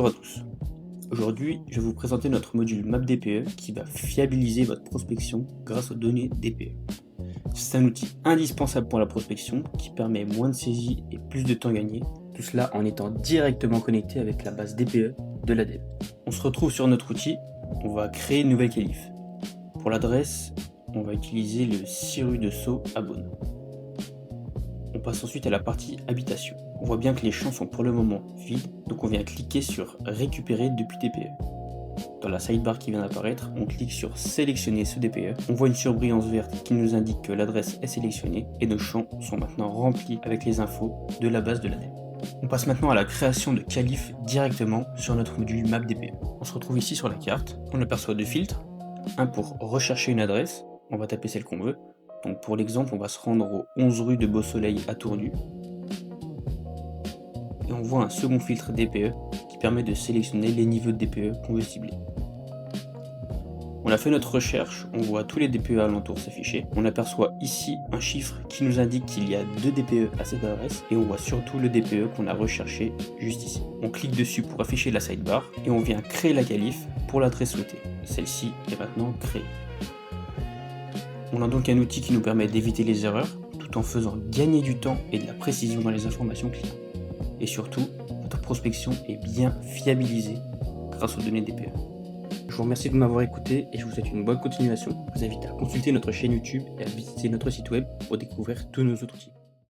Bonjour à tous. Aujourd'hui, je vais vous présenter notre module MapDPE qui va fiabiliser votre prospection grâce aux données DPE. C'est un outil indispensable pour la prospection qui permet moins de saisies et plus de temps gagné, tout cela en étant directement connecté avec la base DPE de l'ADEME. On se retrouve sur notre outil, on va créer une nouvelle qualif. Pour l'adresse, on va utiliser le 6 rue de Sceaux à Beaune. On passe ensuite à la partie habitation. On voit bien que les champs sont pour le moment vides, donc on vient cliquer sur récupérer depuis DPE. Dans la sidebar qui vient d'apparaître, on clique sur sélectionner ce DPE. On voit une surbrillance verte qui nous indique que l'adresse est sélectionnée et nos champs sont maintenant remplis avec les infos de la base de l'ADEME. On passe maintenant à la création de qualifs directement sur notre module MapDPE. On se retrouve ici sur la carte, on aperçoit deux filtres, un pour rechercher une adresse, on va taper celle qu'on veut. Donc pour l'exemple, on va se rendre au 11 rue de Beau-Soleil à Tournu. Et on voit un second filtre DPE qui permet de sélectionner les niveaux de DPE qu'on veut cibler. On a fait notre recherche, on voit tous les DPE alentours s'afficher. On aperçoit ici un chiffre qui nous indique qu'il y a 2 DPE à cette adresse et on voit surtout le DPE qu'on a recherché juste ici. On clique dessus pour afficher la sidebar et on vient créer la qualif pour l'adresse souhaitée. Celle-ci est maintenant créée. On a donc un outil qui nous permet d'éviter les erreurs tout en faisant gagner du temps et de la précision dans les informations clients. Et surtout, votre prospection est bien fiabilisée grâce aux données DPE. Je vous remercie de m'avoir écouté et je vous souhaite une bonne continuation. Je vous invite à consulter notre chaîne YouTube et à visiter notre site web pour découvrir tous nos autres outils.